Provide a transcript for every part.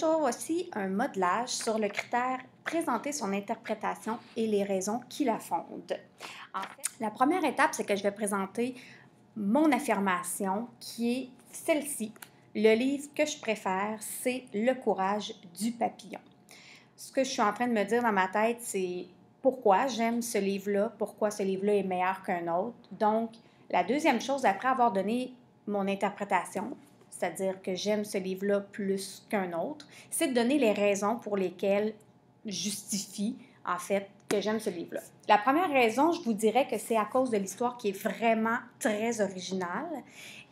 Bonjour, voici un modelage sur le critère présenter son interprétation et les raisons qui la fondent. En fait, la première étape, c'est que je vais présenter mon affirmation qui est celle-ci. Le livre que je préfère, c'est Le courage du papillon. Ce que je suis en train de me dire dans ma tête, c'est pourquoi j'aime ce livre-là, pourquoi ce livre-là est meilleur qu'un autre. Donc, la deuxième chose, après avoir donné mon interprétation, c'est-à-dire que j'aime ce livre-là plus qu'un autre, c'est de donner les raisons pour lesquelles je justifie, en fait, que j'aime ce livre-là. La première raison, je vous dirais que c'est à cause de l'histoire qui est vraiment très originale.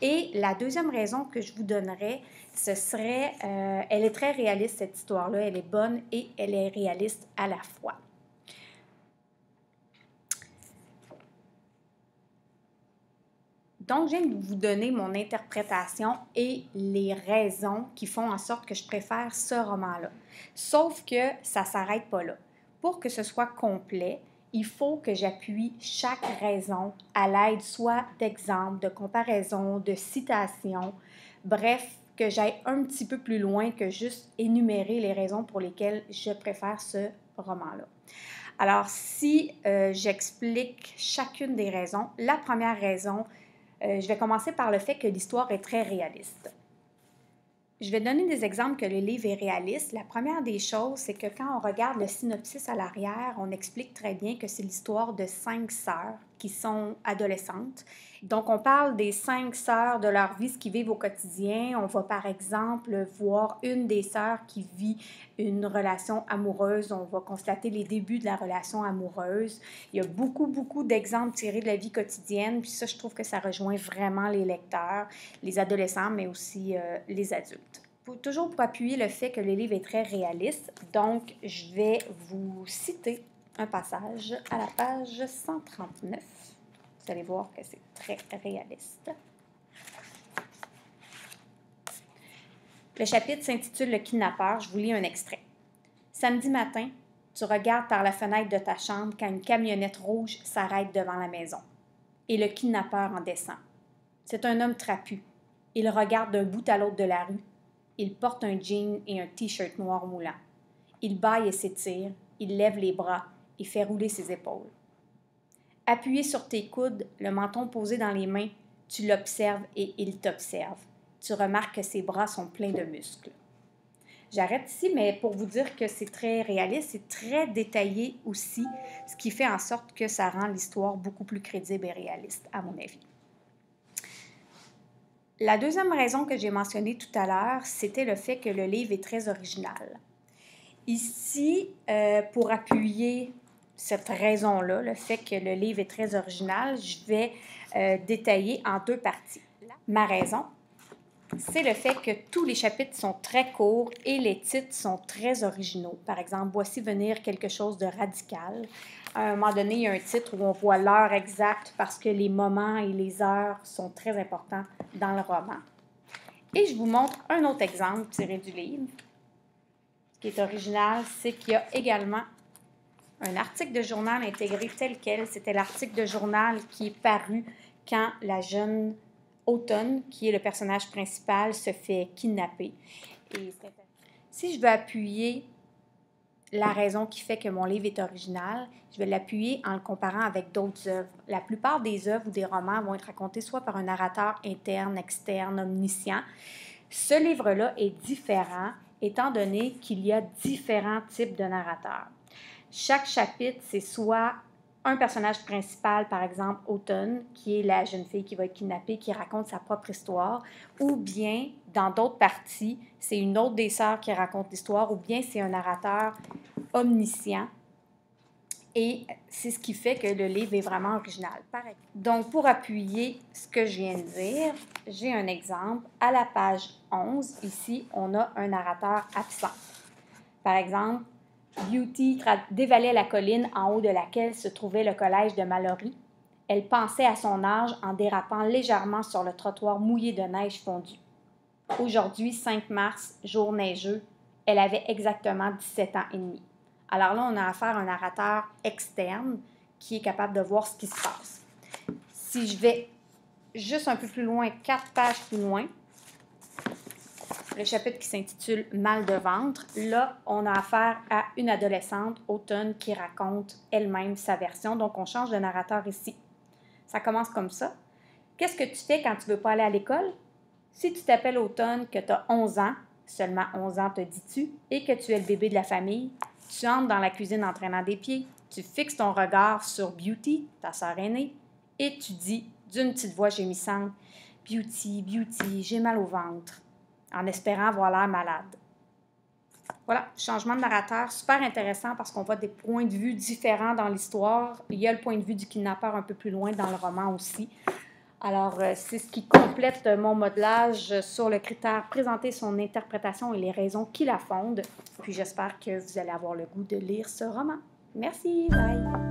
Et la deuxième raison que je vous donnerais, ce serait, elle est très réaliste, cette histoire-là. Elle est bonne et elle est réaliste à la fois. Donc, je viens de vous donner mon interprétation et les raisons qui font en sorte que je préfère ce roman-là. Sauf que ça ne s'arrête pas là. Pour que ce soit complet, il faut que j'appuie chaque raison à l'aide soit d'exemples, de comparaisons, de citations, bref, que j'aille un petit peu plus loin que juste énumérer les raisons pour lesquelles je préfère ce roman-là. Alors, si j'explique chacune des raisons, la première raison, je vais commencer par le fait que l'histoire est très réaliste. Je vais donner des exemples que le livre est réaliste. La première des choses, c'est que quand on regarde le synopsis à l'arrière, on explique très bien que c'est l'histoire de 5 sœurs qui sont adolescentes. Donc, on parle des 5 sœurs, de leur vie, ce qu'ils vivent au quotidien. On va, par exemple, voir une des sœurs qui vit une relation amoureuse. On va constater les débuts de la relation amoureuse. Il y a beaucoup d'exemples tirés de la vie quotidienne. Puis ça, je trouve que ça rejoint vraiment les lecteurs, les adolescents, mais aussi les adultes. Toujours pour appuyer le fait que le livre est très réaliste, donc je vais vous citer un passage à la page 139. Vous allez voir que c'est très réaliste. Le chapitre s'intitule « Le kidnappeur ». Je vous lis un extrait. « Samedi matin, tu regardes par la fenêtre de ta chambre quand une camionnette rouge s'arrête devant la maison. Et le kidnappeur en descend. C'est un homme trapu. Il regarde d'un bout à l'autre de la rue. Il porte un jean et un t-shirt noir moulant. Il bâille et s'étire. Il lève les bras et fait rouler ses épaules. Appuyé sur tes coudes, le menton posé dans les mains, tu l'observes et il t'observe. Tu remarques que ses bras sont pleins de muscles. » J'arrête ici, mais pour vous dire que c'est très réaliste, c'est très détaillé aussi, ce qui fait en sorte que ça rend l'histoire beaucoup plus crédible et réaliste, à mon avis. La deuxième raison que j'ai mentionnée tout à l'heure, c'était le fait que le livre est très original. Ici, pour appuyer cette raison-là, le fait que le livre est très original, je vais détailler en 2 parties. Ma raison, c'est le fait que tous les chapitres sont très courts et les titres sont très originaux. Par exemple, « Voici venir quelque chose de radical ». À un moment donné, il y a un titre où on voit l'heure exacte parce que les moments et les heures sont très importants dans le roman. Et je vous montre un autre exemple tiré du livre. Ce qui est original, c'est qu'il y a également un article de journal intégré tel quel. C'était l'article de journal qui est paru quand la jeune Autumn, qui est le personnage principal, se fait kidnapper. Et si je veux appuyer la raison qui fait que mon livre est original, je vais l'appuyer en le comparant avec d'autres œuvres. La plupart des œuvres ou des romans vont être racontés soit par un narrateur interne, externe, omniscient. Ce livre-là est différent étant donné qu'il y a différents types de narrateurs. Chaque chapitre, c'est soit un personnage principal, par exemple Autumn, qui est la jeune fille qui va être kidnappée, qui raconte sa propre histoire, ou bien, dans d'autres parties, c'est une autre des sœurs qui raconte l'histoire, ou bien c'est un narrateur omniscient. Et c'est ce qui fait que le livre est vraiment original. Donc, pour appuyer ce que je viens de dire, j'ai un exemple. À la page 11, ici, on a un narrateur absent. Par exemple, Beauty dévalait la colline en haut de laquelle se trouvait le collège de Mallory. Elle pensait à son âge en dérapant légèrement sur le trottoir mouillé de neige fondue. Aujourd'hui, 5 mars, jour neigeux, elle avait exactement 17 ans et demi. Alors là, on a affaire à un narrateur externe qui est capable de voir ce qui se passe. Si je vais juste un peu plus loin, 4 pages plus loin, le chapitre qui s'intitule « Mal de ventre ». Là, on a affaire à une adolescente, Automne, qui raconte elle-même sa version. Donc, on change de narrateur ici. Ça commence comme ça. « Qu'est-ce que tu fais quand tu ne veux pas aller à l'école? Si tu t'appelles Automne, que tu as 11 ans, seulement 11 ans te dis-tu, et que tu es le bébé de la famille, tu entres dans la cuisine en traînant des pieds, tu fixes ton regard sur Beauty, ta sœur aînée, et tu dis d'une petite voix gémissante, « Beauty, Beauty, j'ai mal au ventre », en espérant avoir l'air malade. Voilà, changement de narrateur, super intéressant parce qu'on voit des points de vue différents dans l'histoire. Il y a le point de vue du kidnappeur un peu plus loin dans le roman aussi. Alors, c'est ce qui complète mon modelage sur le critère présenter son interprétation et les raisons qui la fondent. Puis j'espère que vous allez avoir le goût de lire ce roman. Merci, bye!